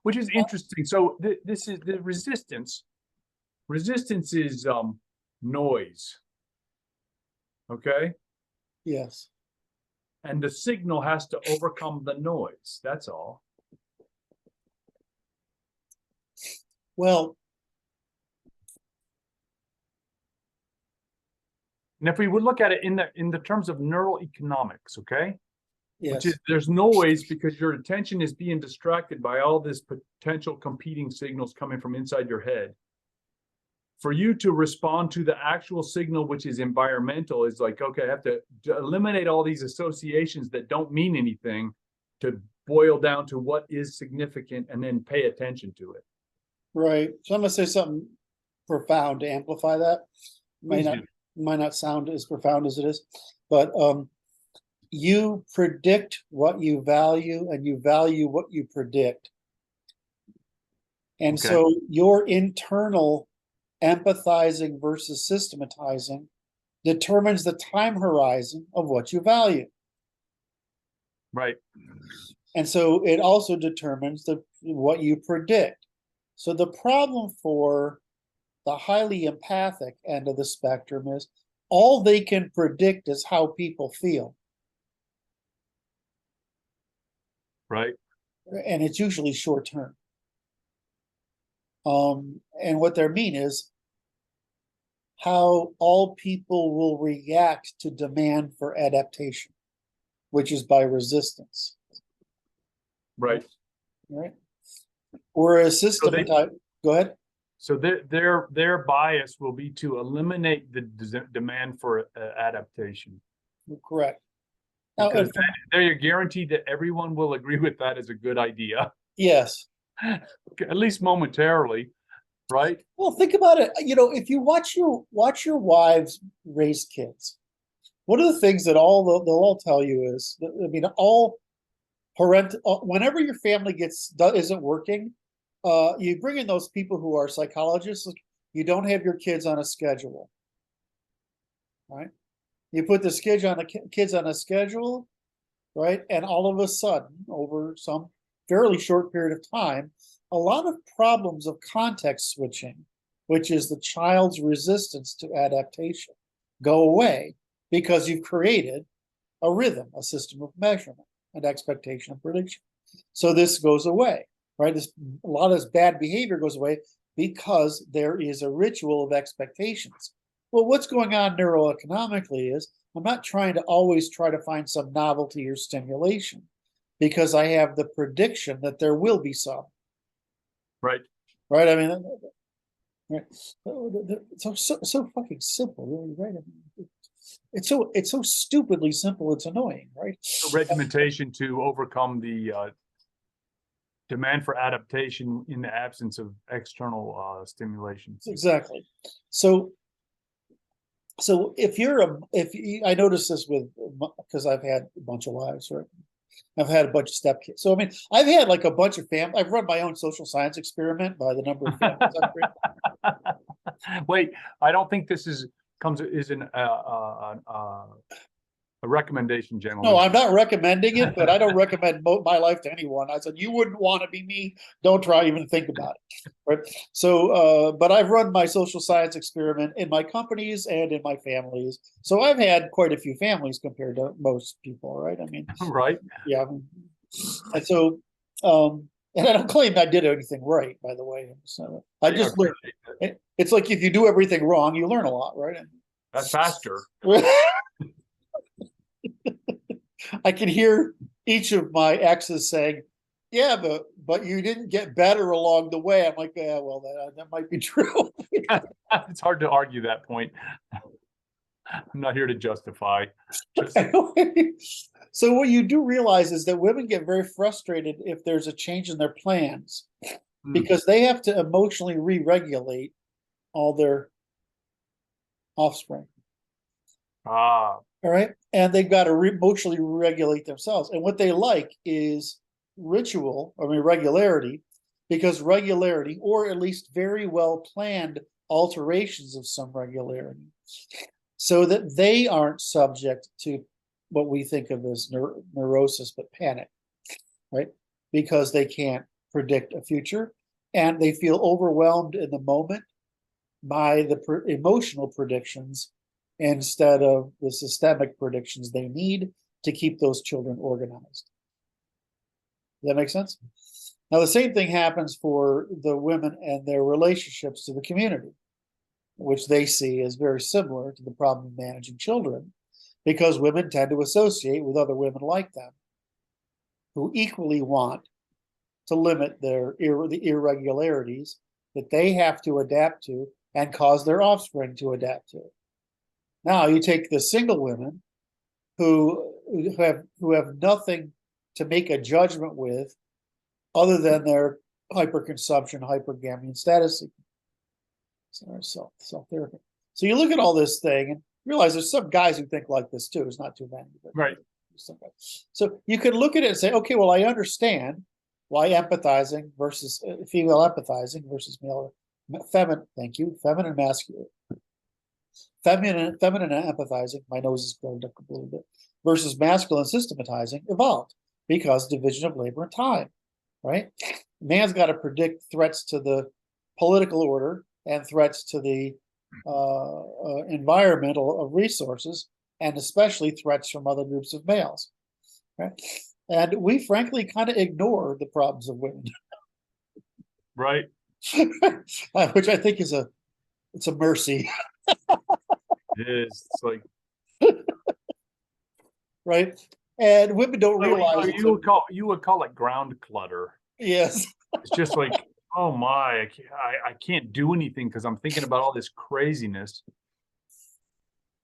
Which is interesting. So this is the resistance. Resistance is noise. Okay? Yes. And the signal has to overcome the noise. That's all. Well, and if we would look at it in the terms of neural economics, okay? yes. Which is there's noise because your attention is being distracted by all this potential competing signals coming from inside your head. For you to respond to the actual signal, which is environmental, is like, okay, I have to eliminate all these associations that don't mean anything to boil down to what is significant and then pay attention to it. Right. So I'm going to say something profound to amplify that. Might not sound as profound as it is, but you predict what you value and you value what you predict. And so your internal empathizing versus systematizing determines the time horizon of what you value. Right. And so it also determines what you predict. So the problem for the highly empathic end of the spectrum is all they can predict is how people feel. Right. And it's usually short term. And what they mean is how all people will react to demand for adaptation, which is by resistance. Right. Right. Whereas systematized, go ahead. So their bias will be to eliminate the demand for adaptation. Correct. Because they're guaranteed that everyone will agree with that as a good idea. Yes. At least momentarily, right? Well, think about it. You know, if you watch your wives raise kids, one of the things that they'll all tell you is, I mean, all whenever your family isn't working, you bring in those people who are psychologists. you don't have your kids on a schedule, right? You put the kids on a schedule, right? And all of a sudden, over some fairly short period of time, a lot of problems of context switching, which is the child's resistance to adaptation, go away because you've created a rhythm, a system of measurement and expectation and prediction. So this goes away, right? A lot of this bad behavior goes away because there is a ritual of expectations. Well, what's going on neuroeconomically is I'm not trying to always try to find some novelty or stimulation because I have the prediction that there will be some. Right. Right. I mean, right. So fucking simple, really, right? I mean, it's so stupidly simple. It's annoying, right? Regimentation to overcome the demand for adaptation in the absence of external stimulation. Exactly. So I noticed this because I've had a bunch of wives, right? I've had a bunch of stepkids. So I mean, I've had like a bunch of family. I've run my own social science experiment by the number of families I've created. Wait, I don't think this is a recommendation, gentlemen. No, I'm not recommending it, but I don't recommend my life to anyone. I said, you wouldn't want to be me. Don't try even think about it. Right. So, but I've run my social science experiment in my companies and in my families. So I've had quite a few families compared to most people, right? I mean, right. Yeah. And so, and I don't claim I did anything right, by the way. So I just learned. It's like if you do everything wrong, you learn a lot, right? That's faster. I can hear each of my exes saying, "Yeah, but you didn't get better along the way." I'm like, "Yeah, well, that might be true." It's hard to argue that point. I'm not here to justify. So what you do realize is that women get very frustrated if there's a change in their plans because they have to emotionally re-regulate all their offspring. Ah. All right. And they've got to emotionally regulate themselves. And what they like is regularity, because regularity, or at least very well planned alterations of some regularity, so that they aren't subject to what we think of as neurosis, but panic, right? Because they can't predict a future and they feel overwhelmed in the moment by the emotional predictions instead of the systemic predictions they need to keep those children organized. Does that make sense? Now, the same thing happens for the women and their relationships to the community, which they see as very similar to the problem of managing children, because women tend to associate with other women like them who equally want to limit the irregularities that they have to adapt to and cause their offspring to adapt to. Now you take the single women who have nothing to make a judgment with other than their hyperconsumption, hypergamy, status seeking. So self-therapy. So you look at all this thing and realize there's some guys who think like this too. It's not too many, but right. So you can look at it and say, okay, well, I understand why empathizing versus female empathizing versus male feminine. Thank you, feminine masculine. Feminine empathizing, my nose is blown up a little bit, versus masculine systematizing evolved because division of labor and time, right? Man's got to predict threats to the political order and threats to the environmental of resources, and especially threats from other groups of males, right? And we frankly kind of ignore the problems of women. Right. Which I think is it's a mercy. It is. It's like, right? And women don't realize you would call it ground clutter. Yes. It's just like, oh my, I can't do anything because I'm thinking about all this craziness.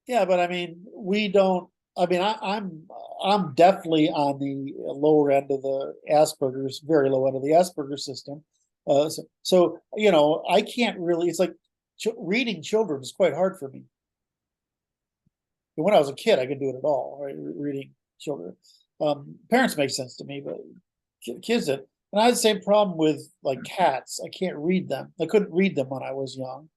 Yeah, but I mean, we don't. I mean, I'm definitely on the lower end of the Asperger's, very low end of the Asperger's system. So you know, I can't really. It's like reading children is quite hard for me. And when I was a kid, I could do it at all. Right? Reading children, parents make sense to me, but kids did. And I had the same problem with like cats. I can't read them. I couldn't read them when I was young.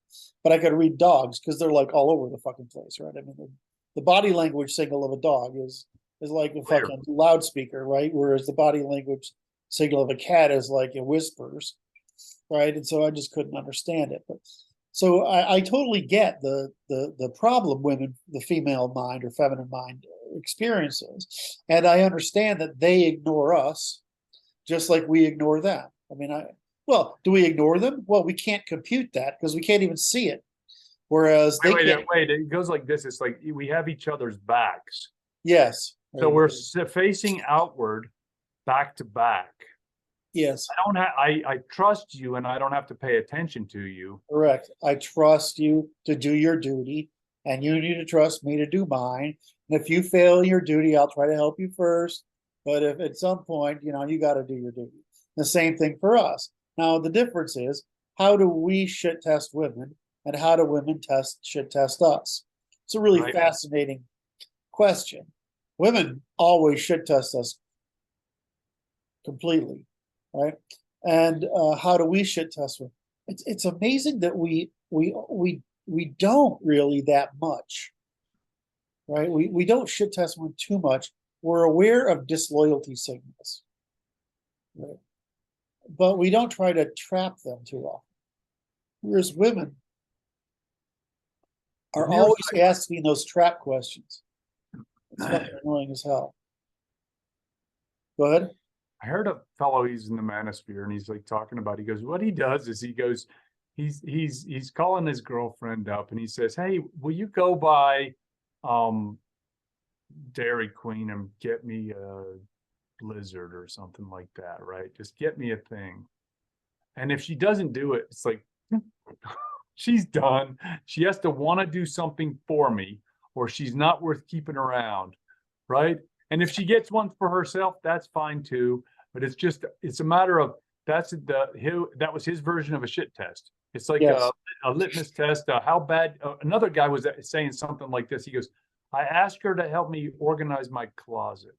but I could read dogs because they're like all over the fucking place, right? I mean, the body language signal of a dog is like a Clear. fucking loudspeaker, right? Whereas the body language signal of a cat is like it whispers, right? And so I just couldn't understand it. But so I totally get the problem women, the female mind or feminine mind experiences, and I understand that they ignore us just like we ignore them. I mean, well, do we ignore them? Well, we can't compute that because we can't even see it. Whereas they can't. Wait, it goes like this. It's like we have each other's backs. Yes. So we're facing outward, back to back. Yes. I trust you and I don't have to pay attention to you. Correct. I trust you to do your duty, and you need to trust me to do mine. And if you fail your duty, I'll try to help you first. But if at some point, you got to do your duty. The same thing for us. Now, the difference is, how do we shit test women, and how do women shit test us? It's a really fascinating question. Women always shit test us completely, right? And how do we shit test women? It's amazing that we don't really that much, right? We don't shit test women too much. We're aware of disloyalty signals, right? But we don't try to trap them too often. Whereas women are always asking those trap questions. It's fucking annoying as hell. Go ahead. I heard a fellow, he's in the manosphere, and he's like talking about, he goes, what he does is he's calling his girlfriend up and he says, hey, will you go by Dairy Queen and get me a Blizzard or something like that, right? Just get me a thing. And if she doesn't do it, it's like she's done. She has to want to do something for me, or she's not worth keeping around, right? And if she gets one for herself, that's fine too. But it's a matter of that was his version of a shit test. It's like a litmus test. How bad? Another guy was saying something like this. He goes, I asked her to help me organize my closet.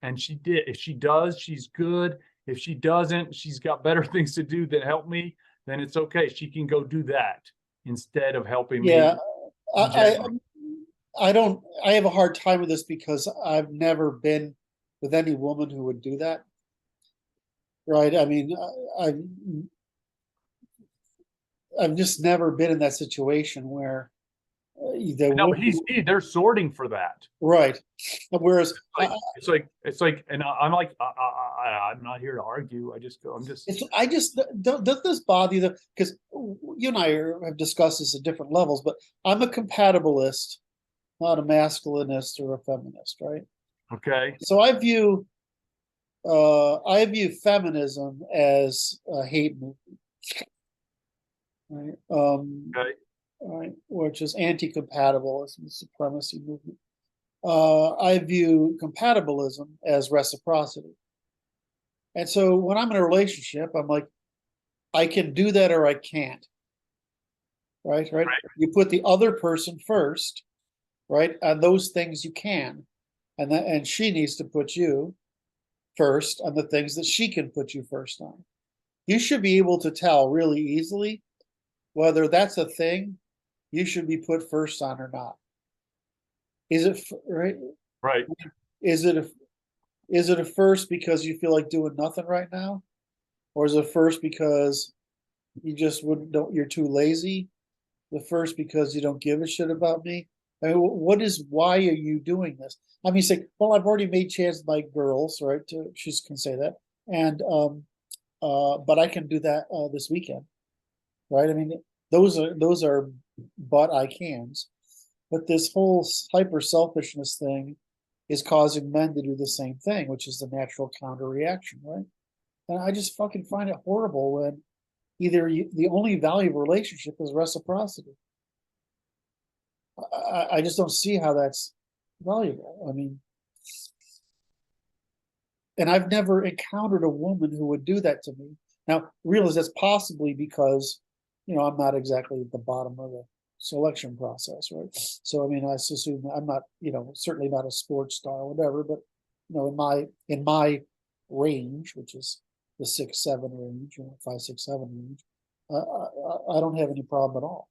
And she did. If she does, she's good. If she doesn't, she's got better things to do than help me, then it's okay. She can go do that instead of helping me. Yeah, I have a hard time with this because I've never been with any woman who would do that. Right? I mean, I've just never been in that situation where they're sorting for that, right? Whereas it's like, and I'm like, I'm not here to argue. Does this bother you? Because you and I have discussed this at different levels, but I'm a compatibilist, not a masculinist or a feminist, right? Okay. So I view feminism as a hate movement, right? Okay. Right, which is anti-compatibilism, supremacy movement. I view compatibilism as reciprocity. And so when I'm in a relationship, I'm like, I can do that or I can't. Right? You put the other person first, right? On those things you can. And she needs to put you first on the things that she can put you first on. You should be able to tell really easily whether that's a thing you should be put first on or not. Is it right? Right. Is it a first because you feel like doing nothing right now, or is it first because you just you're too lazy? The first because you don't give a shit about me? I mean, why are you doing this? I mean, say, well, I've already made chance with my girls, right? She can say that, and but I can do that this weekend, right? I mean, those are but I cans. But this whole hyper selfishness thing is causing men to do the same thing, which is the natural counter reaction, right? And I just fucking find it horrible when the only value of a relationship is reciprocity. I just don't see how that's valuable. I mean, and I've never encountered a woman who would do that to me. Now, realize that's possibly because, I'm not exactly at the bottom of the selection process, right? So, I mean, I assume I'm not, certainly not a sports star or whatever, but, in my range, which is the 6'7" range, 5'6", 7" range, I don't have any problem at all.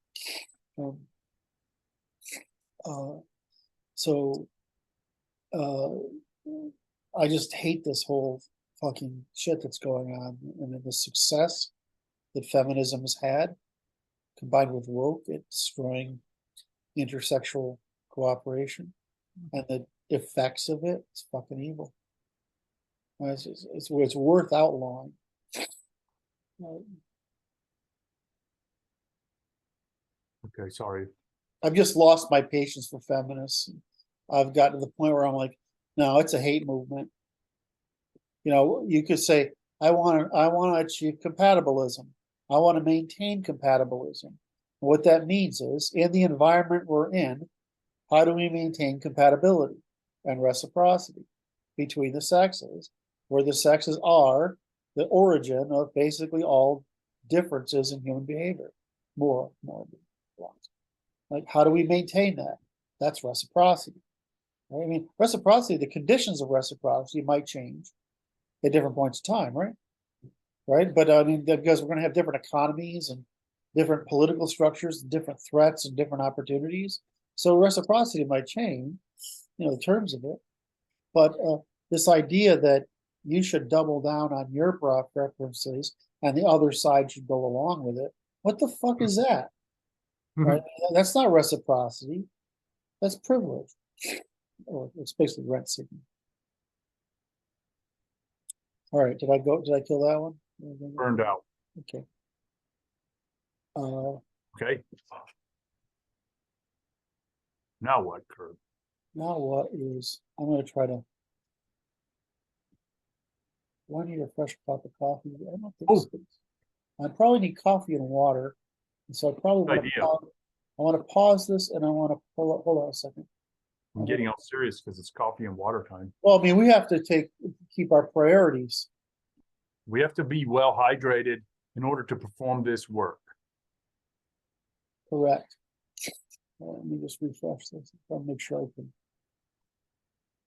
So I just hate this whole fucking shit that's going on, and the success that feminism has had, combined with woke, it's destroying intersexual cooperation, and the effects of it, it's fucking evil. It's worth outlawing. Okay, sorry. I've just lost my patience for feminists. I've gotten to the point where I'm like, no, it's a hate movement. You know, you could say, I want to achieve compatibilism. I want to maintain compatibilism. What that means is, in the environment we're in, how do we maintain compatibility and reciprocity between the sexes, where the sexes are the origin of basically all differences in human behavior, more. Like, how do we maintain that? That's reciprocity. Right? I mean, reciprocity, the conditions of reciprocity might change at different points in time, right? Right. But I mean, because we're going to have different economies and different political structures, and different threats and different opportunities. So reciprocity might change, you know, the terms of it. But this idea that you should double down on your preferences and the other side should go along with it, what the fuck is that? Right? That's not reciprocity. That's privilege. Or it's basically rent seeking. All right, did I kill that one? Burned out. Okay. Okay. Now what, Kurt? Now what is, I'm gonna try to. Do I need a fresh cup of coffee? I don't think so. I probably need coffee and water. And so I probably want to pause this, and I want to hold on a second. I'm getting all serious because it's coffee and water time. Well, I mean, we have to keep our priorities. We have to be well hydrated in order to perform this work. Correct. Let me just refresh this. I'll make sure I can.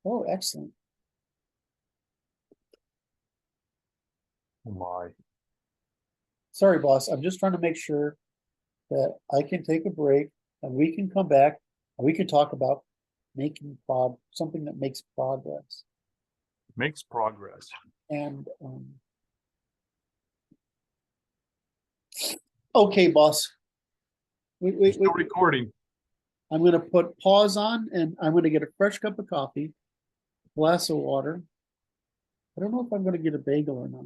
Oh, excellent. Oh my. Sorry, boss. I'm just trying to make sure that I can take a break and we can come back and we can talk about making something that makes progress. Makes progress. And okay, boss. Wait. Still recording. I'm going to put pause on, and I'm going to get a fresh cup of coffee, glass of water. I don't know if I'm going to get a bagel or not.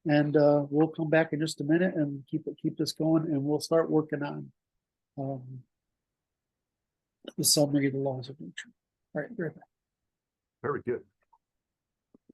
And we'll come back in just a minute and keep this going, and we'll start working on the summary of the laws of nature. All right, very good. Very good.